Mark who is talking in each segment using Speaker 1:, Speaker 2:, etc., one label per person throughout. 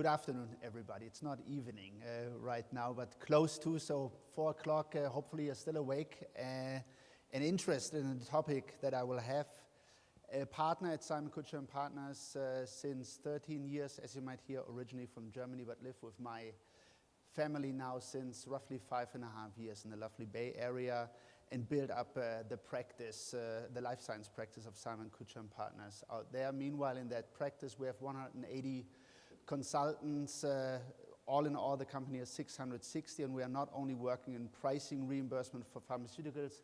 Speaker 1: Good afternoon, everybody. It's not evening right now, but close to, so 4 o'clock. Hopefully you're still awake and interested in the topic that I will have. A partner at Simon-Kucher Partners since 13 years, as you might hear, originally from Germany, but live with my family now since roughly 5.5 years in the lovely Bay Area, and build up the practice, the life science practice of Simon-Kucher Partners out there. Meanwhile, in that practice, we have 180 consultants. All in all, the company is 660, and we are not only working in pricing reimbursement for pharmaceuticals,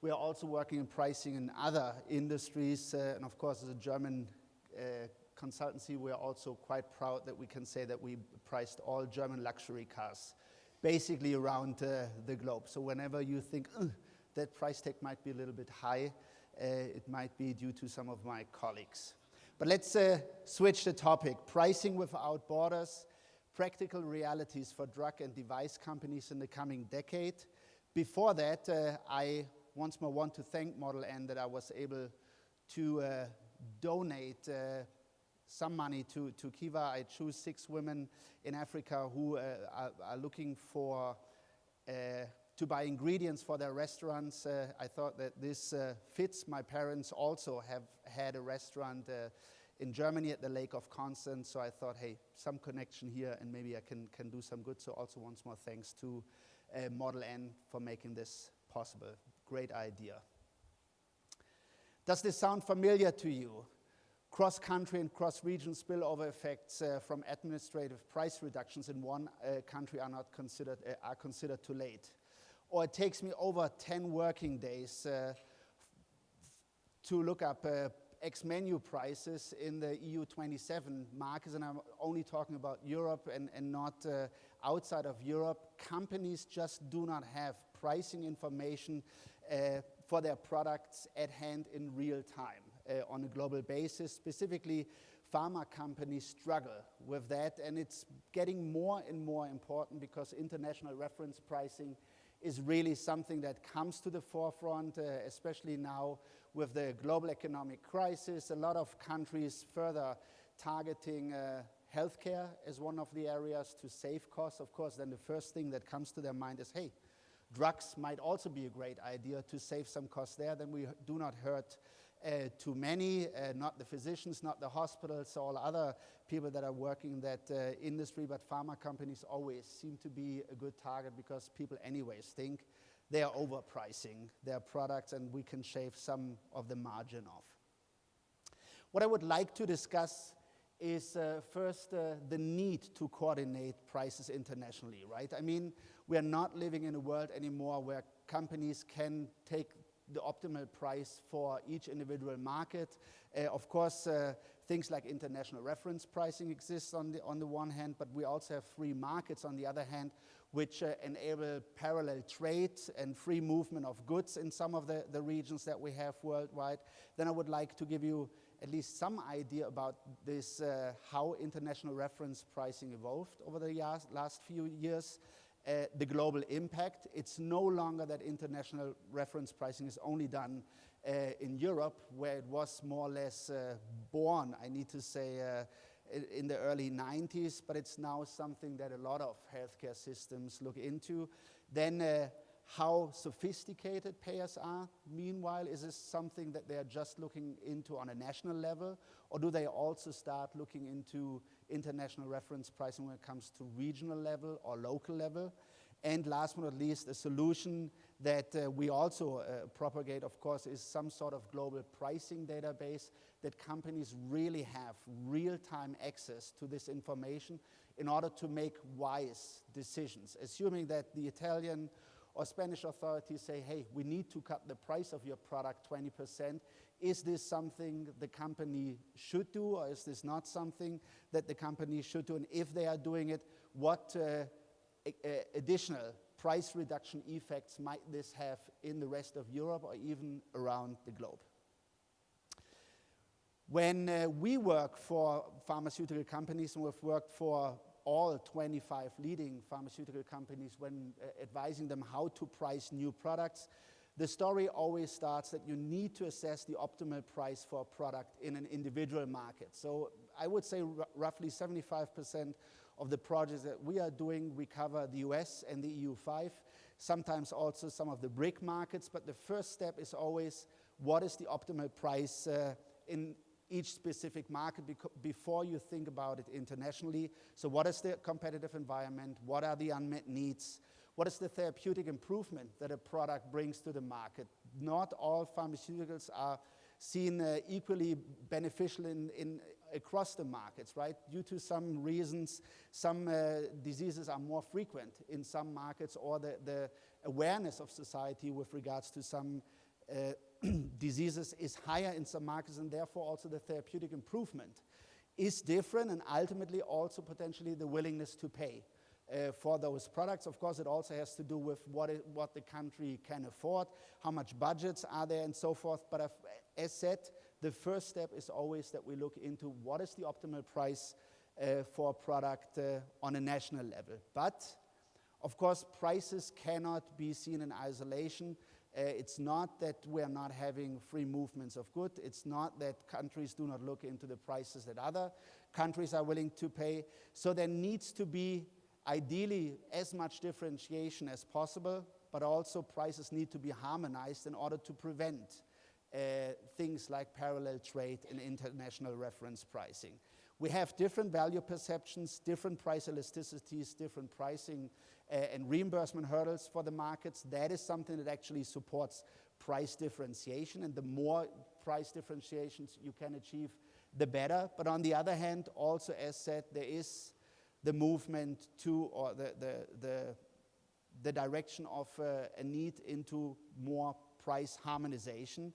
Speaker 1: we are also working in pricing in other industries. And of course, as a German consultancy, we are also quite proud that we can say that we priced all German luxury cars, basically around the globe. So whenever you think, that price tag might be a little bit high, it might be due to some of my colleagues. But let's switch the topic. Pricing without borders, practical realities for drug and device companies in the coming decade. Before that, I once more want to thank Model N that I was able to donate some money to Kiva. I choose 6 women in Africa who are looking for to buy ingredients for their restaurants. I thought that this fits. My parents also have had a restaurant in Germany at the Lake of Constance, so I thought, hey, some connection here and maybe I can do some good. So also once more thanks to Model N for making this possible. Great idea. Does this sound familiar to you? Cross-country and cross-region spillover effects from administrative price reductions in one country are considered too late. Or it takes me over 10 working days to look up ex-menu prices in the EU 27 markets, and I'm only talking about Europe and not outside of Europe. Companies just do not have pricing information for their products at hand in real time on a global basis. Specifically, pharma companies struggle with that, and it's getting more and more important because international reference pricing is really something that comes to the forefront, especially now with the global economic crisis. A lot of countries further targeting healthcare as one of the areas to save costs. Of course, then the first thing that comes to their mind is, hey, drugs might also be a great idea to save some costs there. Then we do not hurt too many, not the physicians, not the hospitals, all other people that are working in that industry, but pharma companies always seem to be a good target because people anyways think they are overpricing their products and we can shave some of the margin off. What I would like to discuss is first the need to coordinate prices internationally, right? I mean, we are not living in a world anymore where companies can take the optimal price for each individual market. Of course, things like international reference pricing exists on the one hand, but we also have free markets on the other hand, which enable parallel trade and free movement of goods in some of the regions that we have worldwide. Then I would like to give you at least some idea about this, how international reference pricing evolved over the last few years. The global impact. It's no longer that international reference pricing is only done in Europe, where it was more or less born, I need to say, in the early 90s, but it's now something that a lot of healthcare systems look into. Then how sophisticated payers are. Meanwhile, is this something that they are just looking into on a national level, or do they also start looking into international reference pricing when it comes to regional level or local level? And last but not least, a solution that we also propagate, of course, is some sort of global pricing database that companies really have real-time access to this information in order to make wise decisions, assuming that the Italian or Spanish authorities say, hey, we need to cut the price of your product 20%. Is this something the company should do, or is this not something that the company should do? And if they are doing it, what additional price reduction effects might this have in the rest of Europe or even around the globe? When we work for pharmaceutical companies, and we've worked for all 25 leading pharmaceutical companies when advising them how to price new products, the story always starts that you need to assess the optimal price for a product in an individual market. So I would say roughly 75% of the projects that we are doing, we cover the US and the EU5, sometimes also some of the BRIC markets, but the first step is always what is the optimal price in each specific market before you think about it internationally. So what is the competitive environment? What are the unmet needs? What is the therapeutic improvement that a product brings to the market? Not all pharmaceuticals are seen equally beneficial across the markets, right? Due to some reasons, some diseases are more frequent in some markets, or the awareness of society with regards to some diseases is higher in some markets, and therefore also the therapeutic improvement is different, and ultimately also potentially the willingness to pay for those products. Of course, it also has to do with what the country can afford, how much budgets are there, and so forth. But as said, the first step is always that we look into what is the optimal price for a product on a national level. But, of course, prices cannot be seen in isolation. It's not that we are not having free movements of goods. It's not that countries do not look into the prices that other countries are willing to pay. So there needs to be ideally as much differentiation as possible, but also prices need to be harmonized in order to prevent things like parallel trade and international reference pricing. We have different value perceptions, different price elasticities, different pricing and reimbursement hurdles for the markets. That is something that actually supports price differentiation, and the more price differentiations you can achieve, the better. But on the other hand, also as said, there is the movement to, or the direction of a need into more price harmonization,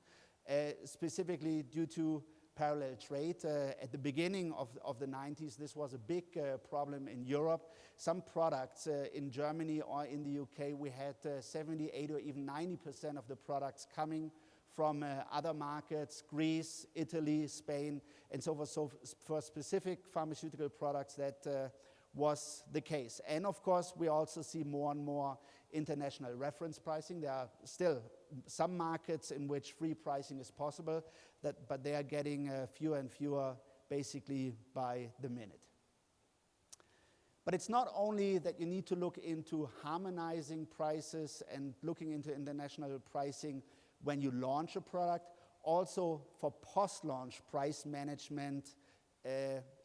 Speaker 1: specifically due to parallel trade. At the beginning of the 90s, this was a big problem in Europe. Some products in Germany or in the UK, we had 70, 80, or even 90% of the products coming from other markets, Greece, Italy, Spain, and so forth. So for specific pharmaceutical products, that was the case. And of course, we also see more and more international reference pricing. There are still some markets in which free pricing is possible, but they are getting fewer and fewer basically by the minute. But it's not only that you need to look into harmonizing prices and looking into international pricing when you launch a product. Also for post-launch price management,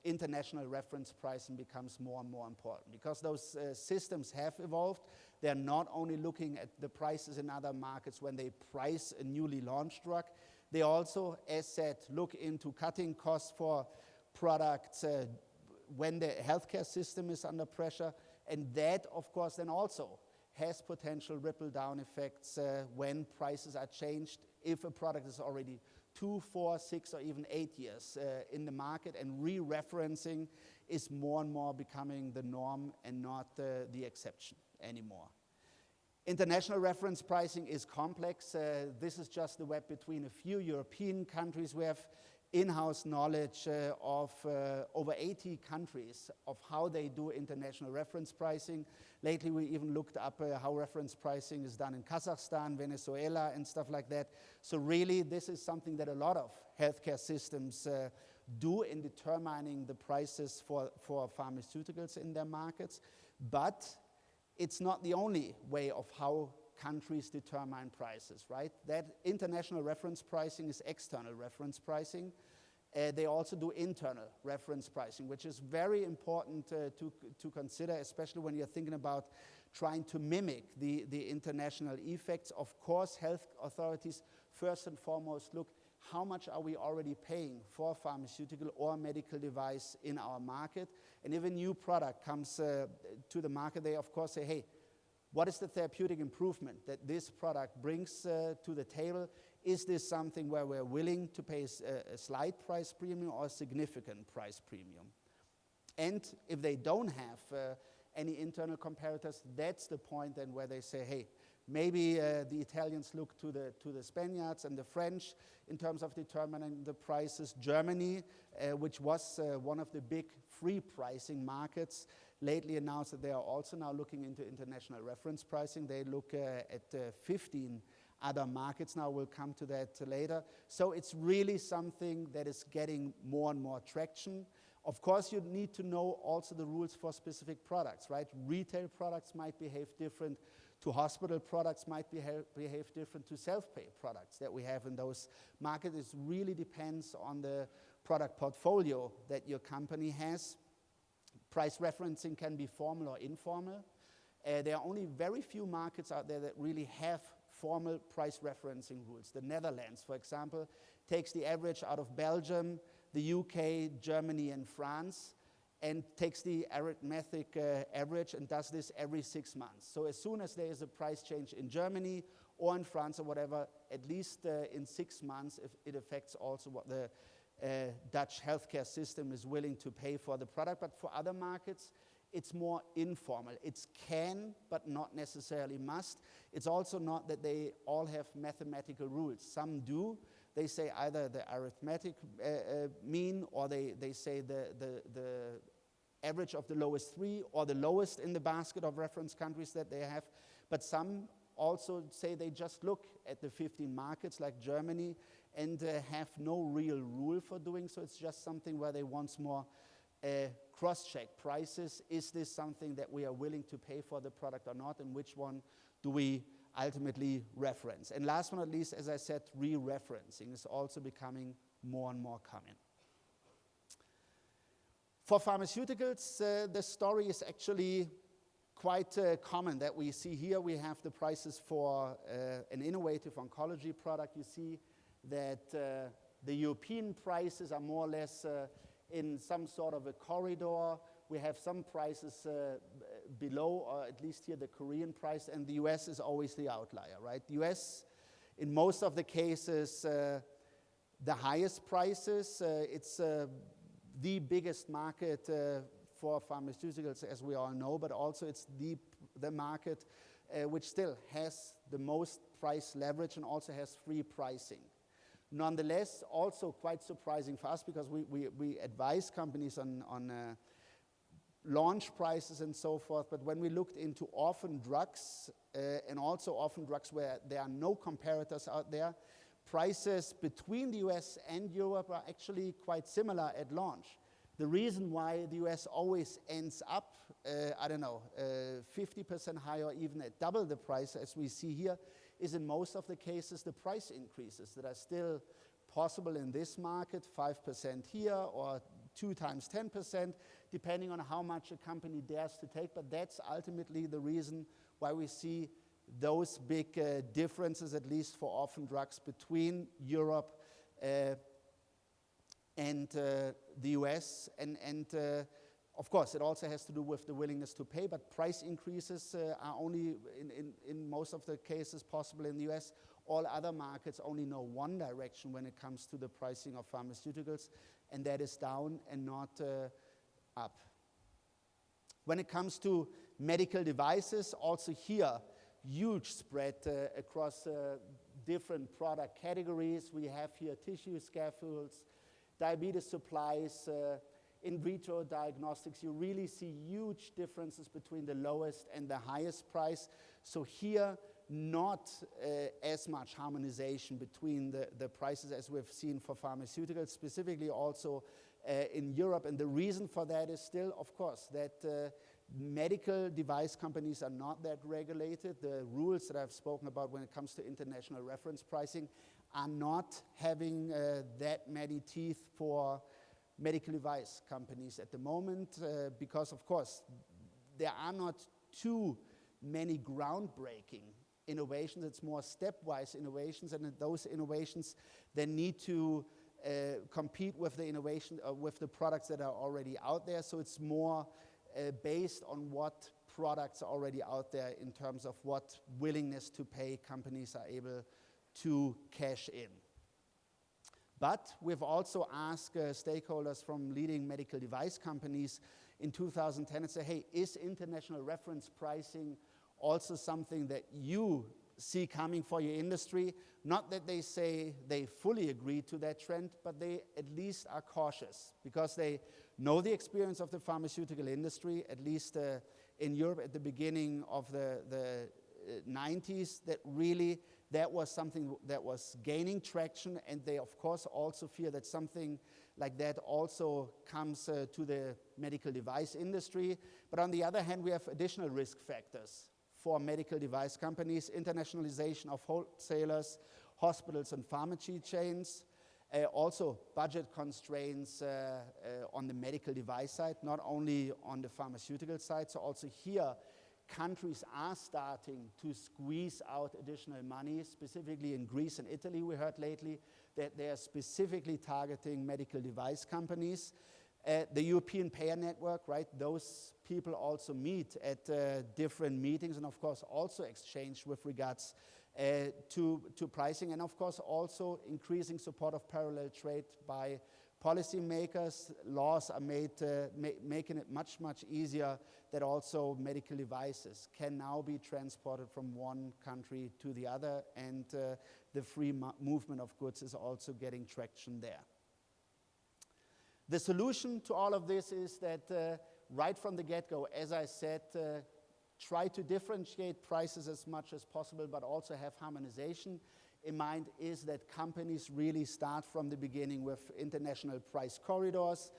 Speaker 1: international reference pricing becomes more and more important, because those systems have evolved. They're not only looking at the prices in other markets when they price a newly launched drug, they also, as said, look into cutting costs for products when the healthcare system is under pressure, and that, of course, then also has potential ripple-down effects when prices are changed, if a product is already 2, 4, 6, or even 8 years in the market, and re-referencing is more and more becoming the norm and not the exception anymore. International reference pricing is complex. This is just the web between a few European countries. We have in-house knowledge of over 80 countries of how they do international reference pricing. Lately, we even looked up how reference pricing is done in Kazakhstan, Venezuela, and stuff like that. So really, this is something that a lot of healthcare systems do in determining the prices for pharmaceuticals in their markets. But it's not the only way of how countries determine prices, right? That international reference pricing is external reference pricing. They also do internal reference pricing, which is very important to consider, especially when you're thinking about trying to mimic the international effects. Of course, health authorities first and foremost look how much are we already paying for a pharmaceutical or medical device in our market. And if a new product comes to the market, they of course say, hey, what is the therapeutic improvement that this product brings to the table? Is this something where we're willing to pay a slight price premium or a significant price premium? And if they don't have any internal comparators, that's the point then where they say, hey, maybe the Italians look to the Spaniards and the French in terms of determining the prices. Germany, which was one of the big free pricing markets, lately announced that they are also now looking into international reference pricing. They look at 15 other markets now. We'll come to that later. So it's really something that is getting more and more traction. Of course, you need to know also the rules for specific products, right? Retail products might behave different to hospital products, might behave different to self-pay products that we have in those markets. It really depends on the product portfolio that your company has. Price referencing can be formal or informal. There are only very few markets out there that really have formal price referencing rules. The Netherlands, for example, takes the average out of Belgium, the UK, Germany, and France, and takes the arithmetic average and does this every 6 months. So as soon as there is a price change in Germany or in France or whatever, at least in 6 months, if it affects also what the Dutch healthcare system is willing to pay for the product. But for other markets, it's more informal. It's can, but not necessarily must. It's also not that they all have mathematical rules. Some do. They say either the arithmetic mean, or they say the average of the lowest three, or the lowest in the basket of reference countries that they have. But some also say they just look at the 15 markets like Germany and have no real rule for doing so. It's just something where they once more cross-check prices. Is this something that we are willing to pay for the product or not, and which one do we ultimately reference? And last but not least, as I said, re-referencing is also becoming more and more common. For pharmaceuticals, the story is actually quite common that we see here. We have the prices for an innovative oncology product. You see that the European prices are more or less in some sort of a corridor. We have some prices below, or at least here the Korean price, and the US is always the outlier, right? The US, in most of the cases, the highest prices. It's the biggest market for pharmaceuticals, as we all know, but also it's the market which still has the most price leverage and also has free pricing. Nonetheless, also quite surprising for us, because we advise companies on launch prices and so forth, but when we looked into orphan drugs, and also orphan drugs where there are no comparators out there, prices between the US and Europe are actually quite similar at launch. The reason why the US always ends up, 50% higher, even at double the price as we see here, is in most of the cases the price increases that are still possible in this market, 5% here or 2 times 10%, depending on how much a company dares to take. But that's ultimately the reason why we see those big differences, at least for orphan drugs, between Europe and the US. And of course, it also has to do with the willingness to pay, but price increases are only in most of the cases possible in the US. All other markets only know one direction when it comes to the pricing of pharmaceuticals, and that is down and not up. When it comes to medical devices, also here, huge spread across different product categories. We have here tissue scaffolds, diabetes supplies, in vitro diagnostics. You really see huge differences between the lowest and the highest price. So here, not as much harmonization between the prices as we've seen for pharmaceuticals, specifically also in Europe. And the reason for that is still, of course, that medical device companies are not that regulated. The rules that I've spoken about when it comes to international reference pricing are not having that many teeth for medical device companies at the moment, because, of course, there are not too many groundbreaking innovations. It's more stepwise innovations, and those innovations then need to compete with the innovation, with the products that are already out there. So it's more based on what products are already out there in terms of what willingness to pay companies are able to cash in. But we've also asked stakeholders from leading medical device companies in 2010 and say, hey, is international reference pricing also something that you see coming for your industry? Not that they say they fully agree to that trend, but they at least are cautious, because they know the experience of the pharmaceutical industry, at least in Europe at the beginning of the 90s, that really that was something that was gaining traction, and they of course also fear that something like that also comes to the medical device industry. But on the other hand, we have additional risk factors for medical device companies: internationalization of wholesalers, hospitals and pharmacy chains, also budget constraints on the medical device side, not only on the pharmaceutical side. So also here, countries are starting to squeeze out additional money, specifically in Greece and Italy. We heard lately that they are specifically targeting medical device companies. The European payer network, right? Those people also meet at different meetings, and of course also exchange with regards to pricing, and of course also increasing support of parallel trade by policymakers. Laws are making it much, much easier that also medical devices can now be transported from one country to the other, and the free movement of goods is also getting traction there. The solution to all of this is that right from the get-go, as I said, try to differentiate prices as much as possible, but also have harmonization in mind, is that companies really start from the beginning with international price corridors,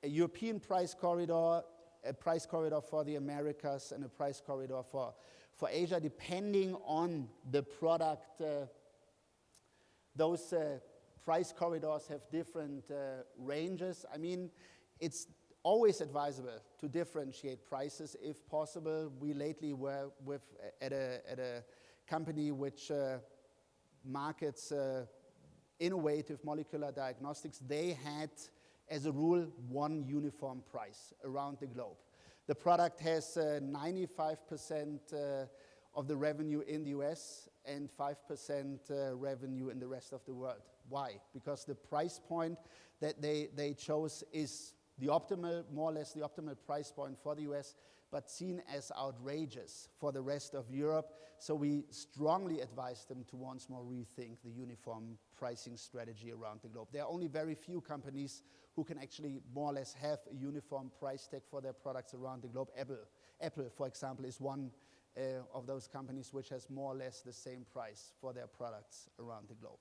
Speaker 1: a European price corridor, a price corridor for the Americas, and a price corridor for Asia, depending on the product. Those price corridors have different ranges. I mean, it's always advisable to differentiate prices if possible. We lately were at a company which markets innovative molecular diagnostics. They had, as a rule, one uniform price around the globe. The product has 95% of the revenue in the US and 5% revenue in the rest of the world. Why? Because the price point that they chose is the optimal, more or less the optimal price point for the US, but seen as outrageous for the rest of Europe. So we strongly advise them to once more rethink the uniform pricing strategy around the globe. There are only very few companies who can actually more or less have a uniform price tag for their products around the globe. Apple, for example, is one of those companies which has more or less the same price for their products around the globe.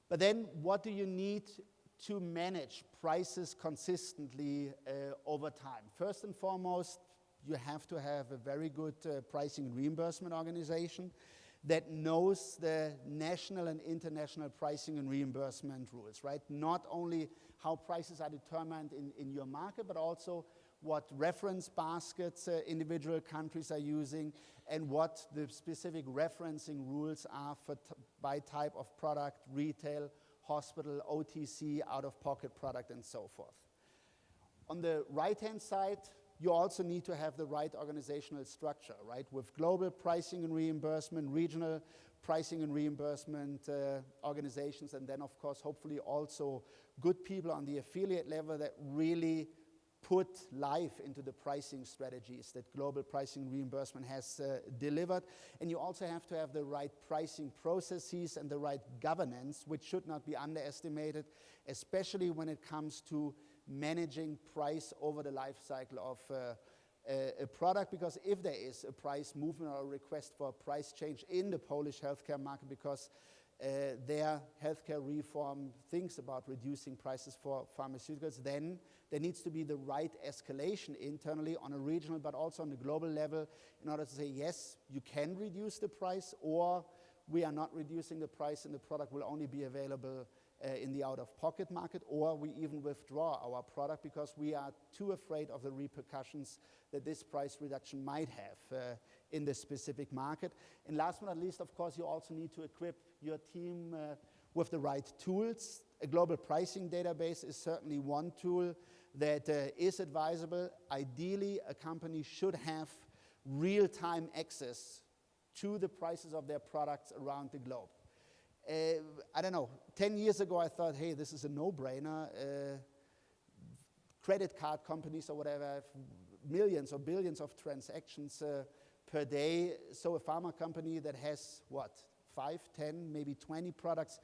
Speaker 1: But then what do you need to manage prices consistently over time? First and foremost, you have to have a very good pricing and reimbursement organization that knows the national and international pricing and reimbursement rules, right? Not only how prices are determined in your market, but also what reference baskets individual countries are using, and what the specific referencing rules are for by type of product, retail, hospital, OTC, out-of-pocket product, and so forth. On the right-hand side, you also need to have the right organizational structure, right? With global pricing and reimbursement, regional pricing and reimbursement organizations, and then, of course, hopefully also good people on the affiliate level that really put life into the pricing strategies that global pricing reimbursement has delivered. And you also have to have the right pricing processes and the right governance, which should not be underestimated, especially when it comes to managing price over the life cycle of a product. Because if there is a price movement or a request for a price change in the Polish healthcare market, because their healthcare reform thinks about reducing prices for pharmaceuticals, then there needs to be the right escalation internally on a regional but also on a global level in order to say, yes, you can reduce the price, or we are not reducing the price and the product will only be available in the out-of-pocket market, or we even withdraw our product because we are too afraid of the repercussions that this price reduction might have in the specific market. And last but not least, of course, you also need to equip your team with the right tools. A global pricing database is certainly one tool that is advisable. Ideally, a company should have real-time access to the prices of their products around the globe. I don't know, 10 years ago I thought, hey, this is a no-brainer. Credit card companies or whatever have millions or billions of transactions per day. So a pharma company that has, 5, 10, maybe 20 products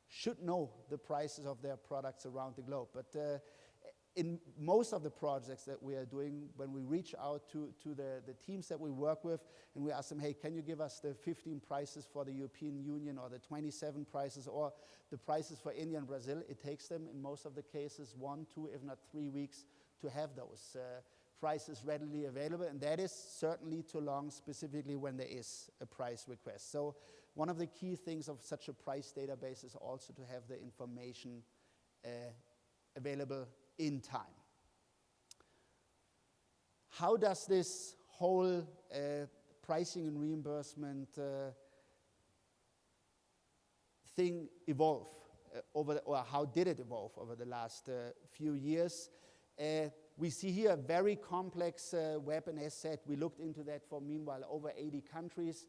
Speaker 1: should know the prices of their products around the globe. But in most of the projects that we are doing, when we reach out to the teams that we work with, and we ask them, hey, can you give us the 15 prices for the European Union, or the 27 prices, or the prices for India and Brazil, it takes them, in most of the cases, 1, 2, if not 3 weeks to have those prices readily available, and that is certainly too long, specifically when there is a price request. So one of the key things of such a price database is also to have the information available in time. How does this whole pricing and reimbursement thing evolve or how did it evolve over the last few years? We see here a very complex web, and as said, we looked into that for, meanwhile, over 80 countries.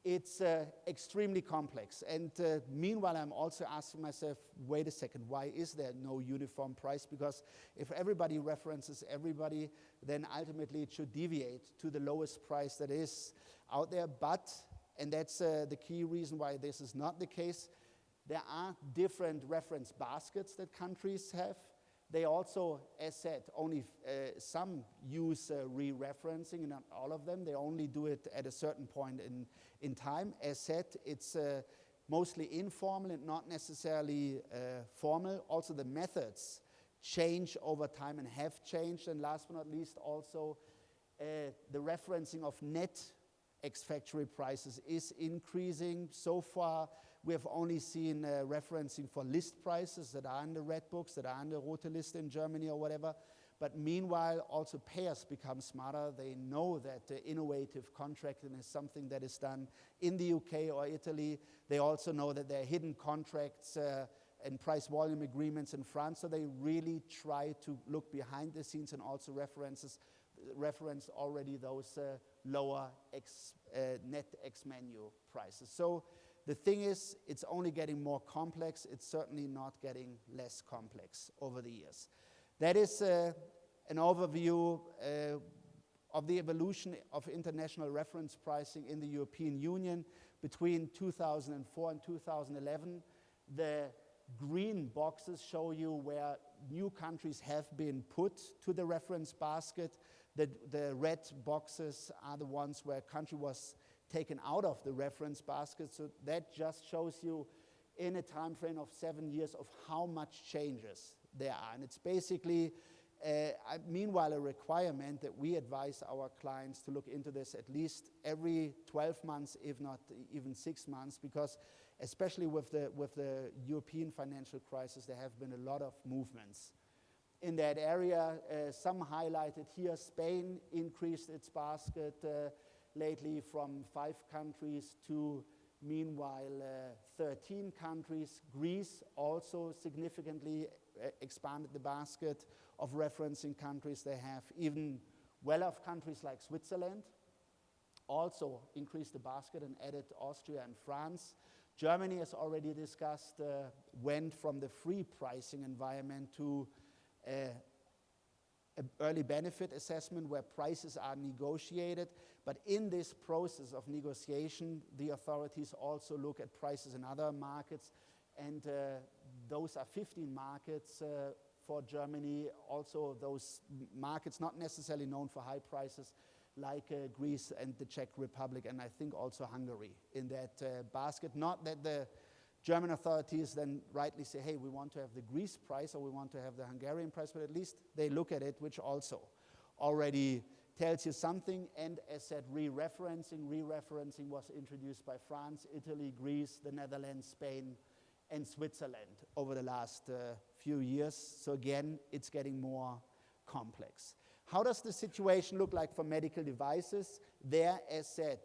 Speaker 1: It's extremely complex, and meanwhile I'm also asking myself, wait a second, why is there no uniform price? Because if everybody references everybody, then ultimately it should deviate to the lowest price that is out there. But, and that's the key reason why this is not the case, there are different reference baskets that countries have. They also, as said, only some use re-referencing, and not all of them. They only do it at a certain point in time. As said, it's mostly informal and not necessarily formal. Also, the methods change over time and have changed. And last but not least, also the referencing of net ex-factory prices is increasing. So far, we have only seen referencing for list prices that are in the red books, that are in the Rote Liste in Germany or whatever. But meanwhile, also payers become smarter. They know that innovative contracting is something that is done in the UK or Italy. They also know that there are hidden contracts and price volume agreements in France. So they really try to look behind the scenes and also reference already those lower net ex-menu prices. So the thing is, it's only getting more complex. It's certainly not getting less complex over the years. That is an overview of the evolution of international reference pricing in the European Union between 2004 and 2011. The green boxes show you where new countries have been put to the reference basket. The red boxes are the ones where a country was taken out of the reference basket. So that just shows you in a time frame of 7 years of how much changes there are. And it's basically, meanwhile, a requirement that we advise our clients to look into this at least every 12 months, if not even 6 months, because especially with the European financial crisis, there have been a lot of movements in that area. Some highlighted here. Spain increased its basket lately from 5 countries to, meanwhile, 13 countries. Greece also significantly expanded the basket of referencing countries. They have even well-off countries like Switzerland also increased the basket and added Austria and France. Germany, as already discussed, went from the free pricing environment to an early benefit assessment where prices are negotiated. But in this process of negotiation, the authorities also look at prices in other markets, and those are 15 markets for Germany. Also those markets not necessarily known for high prices, like Greece and the Czech Republic, and I think also Hungary in that basket. Not that the German authorities then rightly say, hey, we want to have the Greece price or we want to have the Hungarian price, but at least they look at it, which also already tells you something. And as said, re-referencing was introduced by France, Italy, Greece, the Netherlands, Spain, and Switzerland over the last few years. So again, it's getting more complex. How does the situation look like for medical devices? There, as said,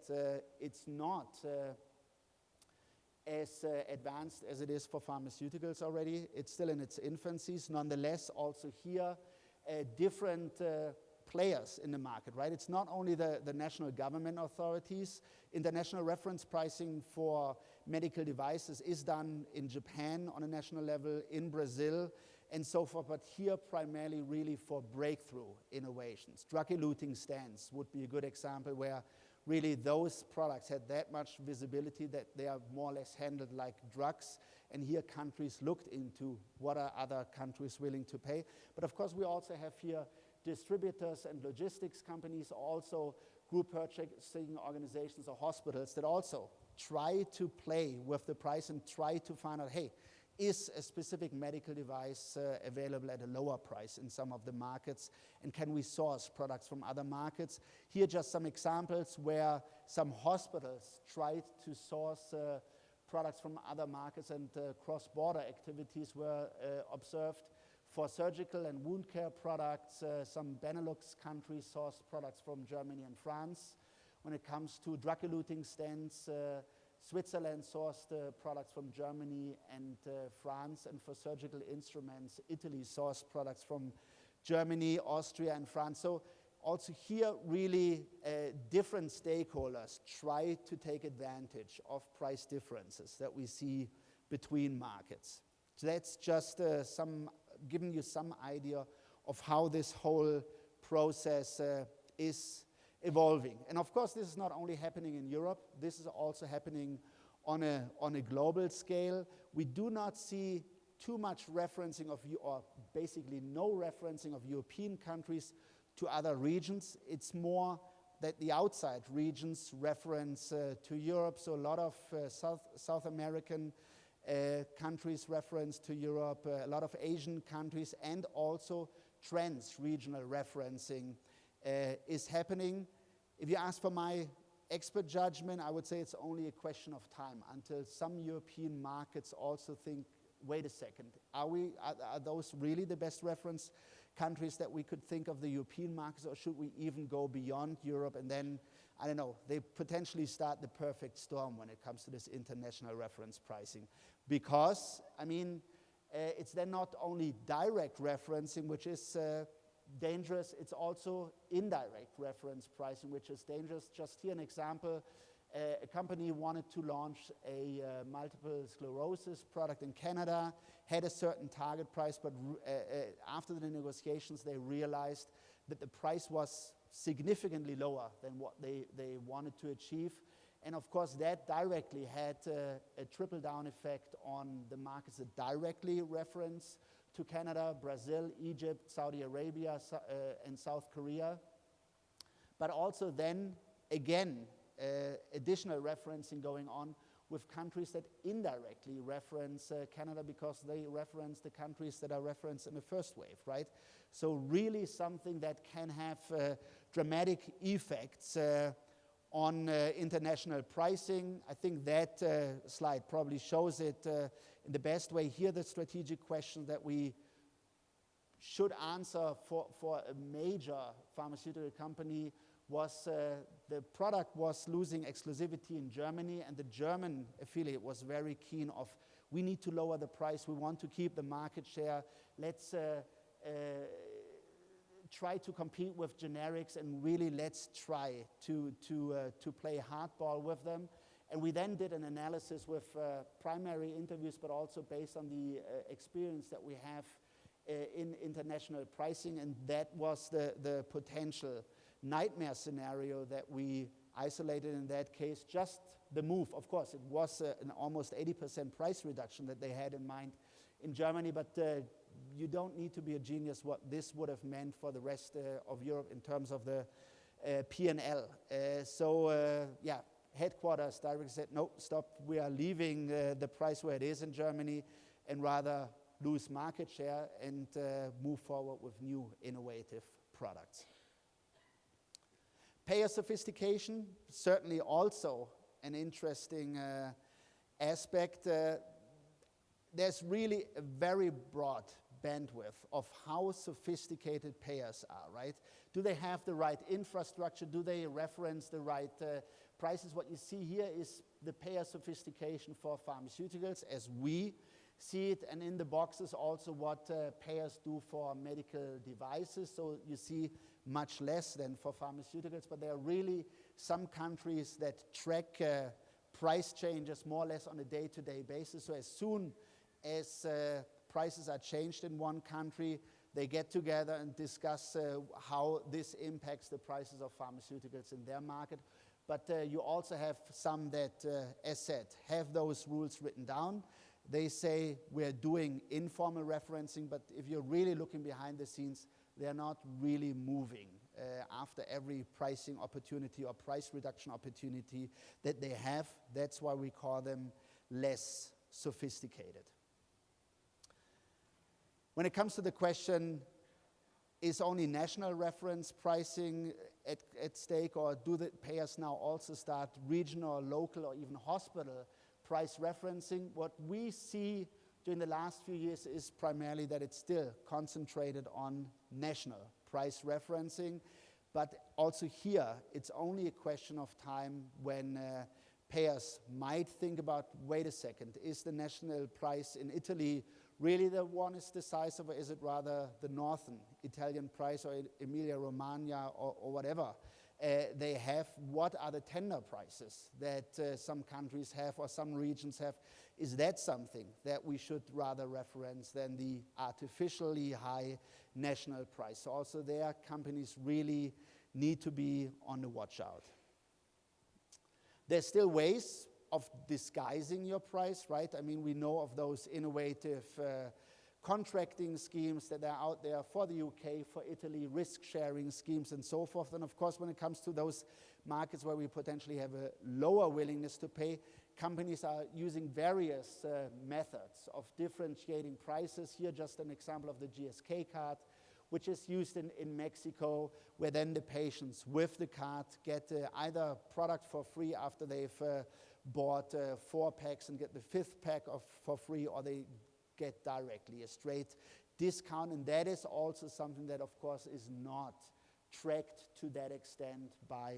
Speaker 1: it's not as advanced as it is for pharmaceuticals already. It's still in its infancies. Nonetheless, also here, different players in the market, right? It's not only the national government authorities. International reference pricing for medical devices is done in Japan on a national level, in Brazil, and so forth, but here primarily really for breakthrough innovations. Drug-eluting stents would be a good example where really those products had that much visibility that they are more or less handled like drugs. And here countries looked into what are other countries willing to pay. But of course we also have here distributors and logistics companies, also group purchasing organizations or hospitals that also try to play with the price and try to find out, hey, is a specific medical device available at a lower price in some of the markets, and can we source products from other markets? Here just some examples where some hospitals tried to source products from other markets, and cross-border activities were observed. For surgical and wound care products, some Benelux countries sourced products from Germany and France. When it comes to drug-eluting stents, Switzerland sourced products from Germany and France, and for surgical instruments, Italy sourced products from Germany, Austria, and France. So also here, really different stakeholders try to take advantage of price differences that we see between markets. So that's just giving you some idea of how this whole process is evolving. And of course, this is not only happening in Europe, this is also happening on a global scale. We do not see too much referencing of, or basically no referencing of European countries to other regions. It's more that the outside regions reference to Europe. So a lot of South American countries reference to Europe, a lot of Asian countries, and also trans-regional referencing is happening. If you ask for my expert judgment, I would say it's only a question of time until some European markets also think, wait a second, are those really the best reference countries that we could think of the European markets, or should we even go beyond Europe? And then, I don't know, they potentially start the perfect storm when it comes to this international reference pricing. Because, I mean, it's then not only direct referencing, which is dangerous, it's also indirect reference pricing, which is dangerous. Just here an example, a company wanted to launch a multiple sclerosis product in Canada, had a certain target price, but after the negotiations they realized that the price was significantly lower than what they wanted to achieve. And of course that directly had a trickle-down effect on the markets that directly reference to Canada, Brazil, Egypt, Saudi Arabia, and South Korea. But also then, again, additional referencing going on with countries that indirectly reference Canada, because they reference the countries that are referenced in the first wave, right? So really something that can have dramatic effects on international pricing. I think that slide probably shows it in the best way. Here the strategic question that we should answer for a major pharmaceutical company was the product was losing exclusivity in Germany, and the German affiliate was very keen of, we need to lower the price, we want to keep the market share, let's try to compete with generics, and really let's try to play hardball with them. And we then did an analysis with primary interviews, but also based on the experience that we have in international pricing, and that was the potential nightmare scenario that we isolated in that case. Just the move, of course, it was an almost 80% price reduction that they had in mind in Germany, but you don't need to be a genius what this would have meant for the rest of Europe in terms of the P&L. Yeah, headquarters directly said, no, stop, we are leaving the price where it is in Germany, and rather lose market share and move forward with new innovative products. Payer sophistication, certainly also an interesting aspect. There's really a very broad bandwidth of how sophisticated payers are, right? Do they have the right infrastructure? Do they reference the right prices? What you see here is the payer sophistication for pharmaceuticals as we see it, and in the boxes also what payers do for medical devices. So you see much less than for pharmaceuticals, but there are really some countries that track price changes more or less on a day-to-day basis. So as soon as prices are changed in one country, they get together and discuss how this impacts the prices of pharmaceuticals in their market. but you also have some that, as said, have those rules written down. They say we're doing informal referencing, but if you're really looking behind the scenes, they're not really moving after every pricing opportunity or price reduction opportunity that they have. That's why we call them less sophisticated. When it comes to the question, is only national reference pricing at stake, or do the payers now also start regional, local, or even hospital price referencing? What we see during the last few years is primarily that it's still concentrated on national price referencing, but also here it's only a question of time when payers might think about, wait a second, is the national price in Italy really the one is decisive, or is it rather the northern Italian price or Emilia-Romagna or whatever they have? What are the tender prices that some countries have or some regions have? Is that something that we should rather reference than the artificially high national price? So also there, companies really need to be on the watch out. There's still ways of disguising your price, right? I mean, we know of those innovative contracting schemes that are out there for the UK, for Italy, risk-sharing schemes and so forth. And of course, when it comes to those markets where we potentially have a lower willingness to pay, companies are using various methods of differentiating prices. Here, just an example of the GSK card, which is used in Mexico, where then the patients with the card get either product for free after they've bought 4 packs and get the 5th pack for free, or they get directly a straight discount. And that is also something that, of course, is not tracked to that extent by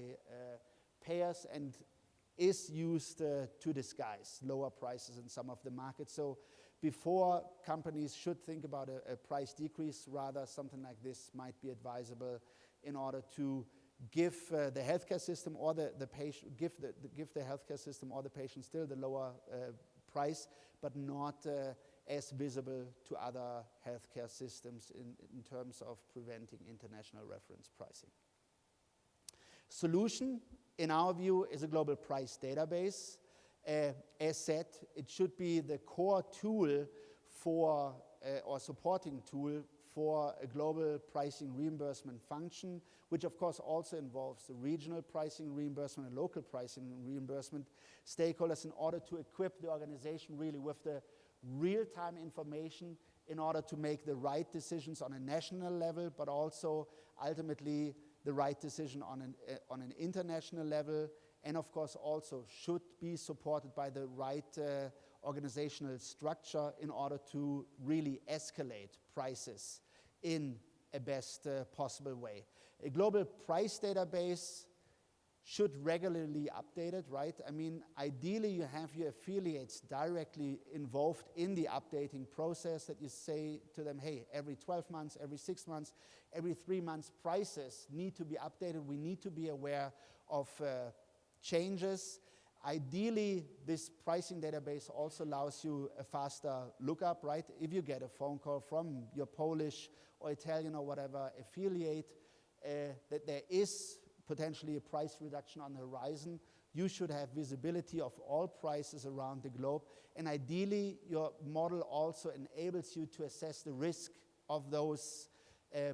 Speaker 1: payers and is used to disguise lower prices in some of the markets. So before companies should think about a price decrease, rather something like this might be advisable in order to give the healthcare system or the patient, give the healthcare system or the patient still the lower price, but not as visible to other healthcare systems in terms of preventing international reference pricing. Solution, in our view, is a global price database. As said, it should be the core tool for, or supporting tool for a global pricing reimbursement function, which of course also involves the regional pricing reimbursement and local pricing reimbursement stakeholders, in order to equip the organization really with the real-time information in order to make the right decisions on a national level, but also ultimately the right decision on an international level, and of course also should be supported by the right organizational structure in order to really escalate prices in a best possible way. A global price database should regularly update it, right? I mean, ideally you have your affiliates directly involved in the updating process, that you say to them, hey, every 12 months, every 6 months, every 3 months, prices need to be updated. We need to be aware of changes. Ideally, this pricing database also allows you a faster lookup, right? If you get a phone call from your Polish or Italian or whatever affiliate that there is potentially a price reduction on the horizon, you should have visibility of all prices around the globe. And ideally, your model also enables you to assess the risk of those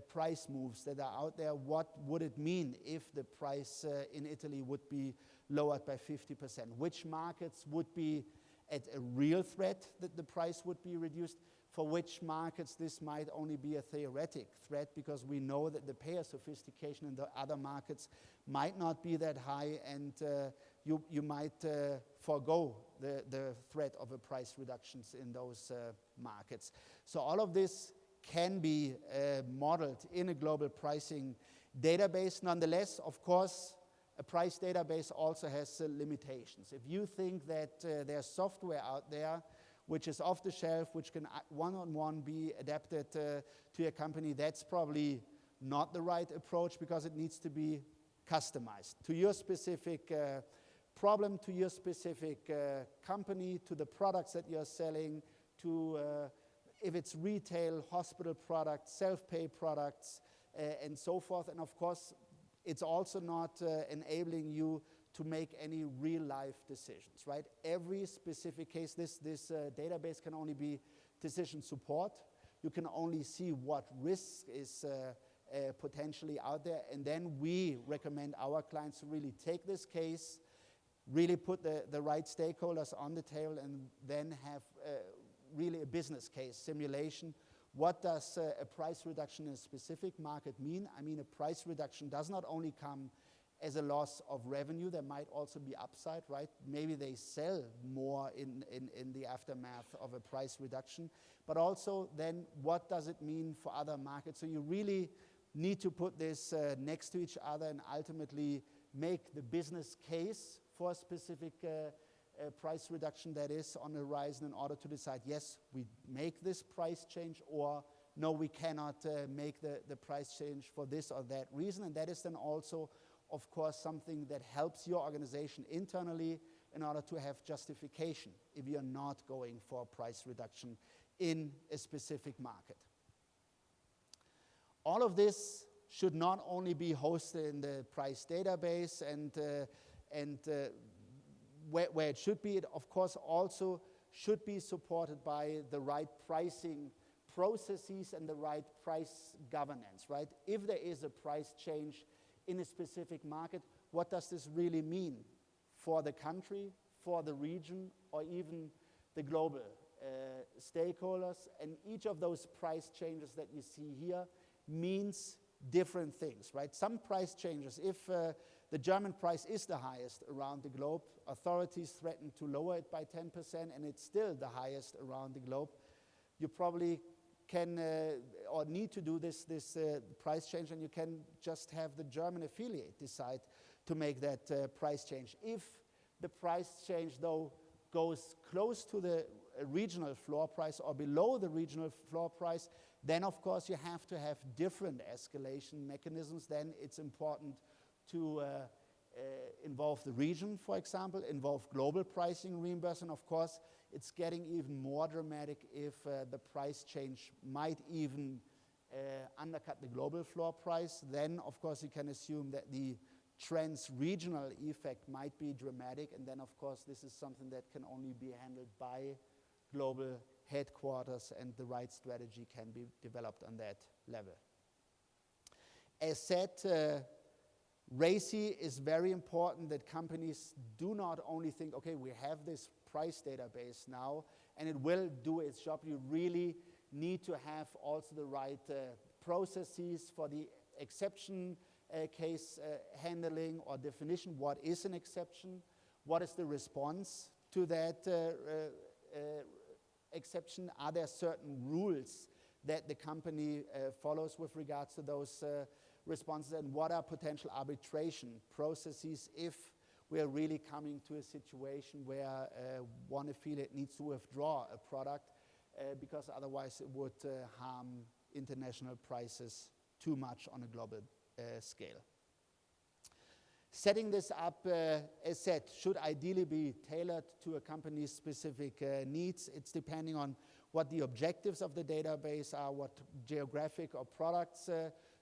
Speaker 1: price moves that are out there. What would it mean if the price in Italy would be lowered by 50%? Which markets would be at a real threat that the price would be reduced? For which markets this might only be a theoretic threat, because we know that the payer sophistication in the other markets might not be that high, and you might forego the threat of a price reductions in those markets. So all of this can be modeled in a global pricing database. Nonetheless, of course, a price database also has limitations. If you think that there's software out there which is off the shelf, which can one-on-one be adapted to your company, that's probably not the right approach, because it needs to be customized to your specific problem, to your specific company, to the products that you're selling, to if it's retail, hospital products, self-pay products, and so forth. And of course, it's also not enabling you to make any real-life decisions, right? Every specific case, this database can only be decision support. You can only see what risk is potentially out there, and then we recommend our clients to really take this case, really put the right stakeholders on the table, and then have really a business case simulation. What does a price reduction in a specific market mean? I mean, a price reduction does not only come as a loss of revenue, there might also be upside, right? Maybe they sell more in the aftermath of a price reduction, but also then what does it mean for other markets? So you really need to put this next to each other and ultimately make the business case for a specific price reduction that is on the horizon in order to decide, yes, we make this price change, or no, we cannot make the price change for this or that reason. And that is then also, of course, something that helps your organization internally in order to have justification if you're not going for a price reduction in a specific market. All of this should not only be hosted in the price database and where it should be, it of course also should be supported by the right pricing processes and the right price governance, right? If there is a price change in a specific market, what does this really mean for the country, for the region, or even the global stakeholders? And each of those price changes that you see here means different things, right? Some price changes, if the German price is the highest around the globe, authorities threaten to lower it by 10%, and it's still the highest around the globe, you probably can or need to do this price change, and you can just have the German affiliate decide to make that price change. If the price change, though, goes close to the regional floor price or below the regional floor price, then of course you have to have different escalation mechanisms. Then it's important to involve the region, for example, involve global pricing reimbursement. Of course, it's getting even more dramatic if the price change might even undercut the global floor price. Then, of course, you can assume that the trans-regional effect might be dramatic, and then, of course, this is something that can only be handled by global headquarters, and the right strategy can be developed on that level. As said, RACI is very important that companies do not only think, okay, we have this price database now, and it will do its job. You really need to have also the right processes for the exception case handling or definition. What is an exception? What is the response to that exception? Are there certain rules that the company follows with regards to those responses? And what are potential arbitration processes if we are really coming to a situation where one affiliate needs to withdraw a product because otherwise it would harm international prices too much on a global scale. Setting this up, as said, should ideally be tailored to a company's specific needs. It's depending on what the objectives of the database are, what geographic or products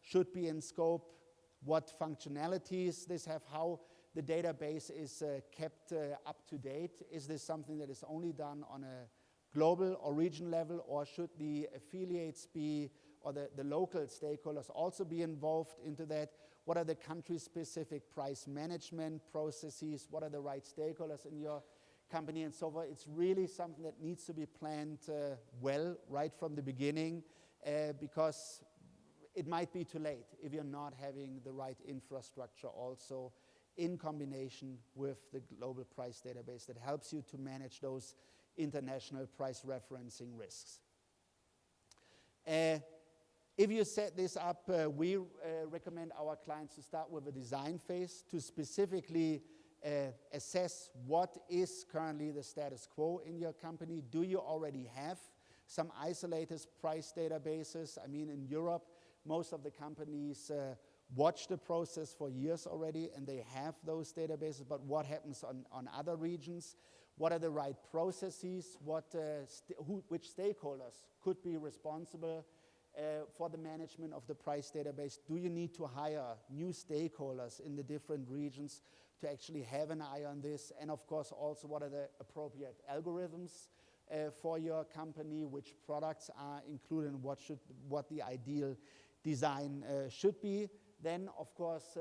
Speaker 1: should be in scope, what functionalities this have, how the database is kept up to date. Is this something that is only done on a global or regional level, or should the affiliates be, or the local stakeholders also be involved into that? What are the country-specific price management processes? What are the right stakeholders in your company and so forth? It's really something that needs to be planned well right from the beginning because it might be too late if you're not having the right infrastructure also in combination with the global price database that helps you to manage those international price referencing risks. If you set this up, we recommend our clients to start with a design phase to specifically assess what is currently the status quo in your company. Do you already have some isolated price databases? I mean, in Europe, most of the companies watch the process for years already, and they have those databases, but what happens on other regions? What are the right processes? Which stakeholders could be responsible for the management of the price database? Do you need to hire new stakeholders in the different regions to actually have an eye on this, and of course also what are the appropriate algorithms for your company, which products are included, and what the ideal design should be. Then, of course,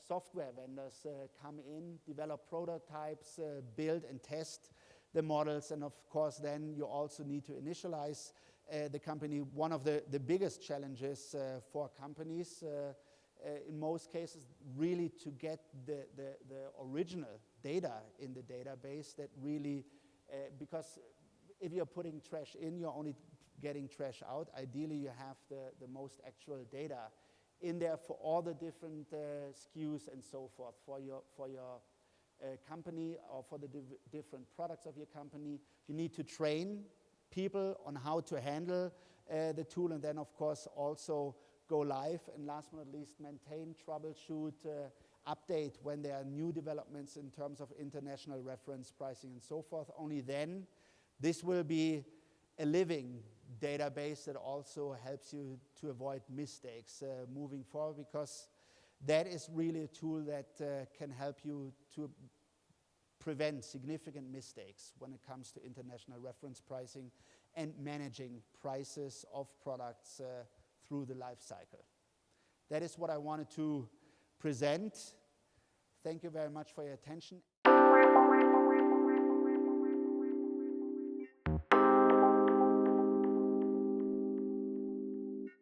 Speaker 1: software vendors come in, develop prototypes, build and test the models, and of course then you also need to initialize the company. One of the biggest challenges for companies in most cases really to get the original data in the database that really, because if you're putting trash in, you're only getting trash out. Ideally you have the most actual data in there for all the different SKUs and so forth for your company, or for the different products of your company. You need to train people on how to handle the tool, and then of course also go live, and last but not least maintain, troubleshoot, update when there are new developments in terms of international reference pricing and so forth. Only then this will be a living database that also helps you to avoid mistakes moving forward, because that is really a tool that can help you to prevent significant mistakes when it comes to international reference pricing and managing prices of products through the life cycle. That is what I wanted to present. Thank you very much for your attention.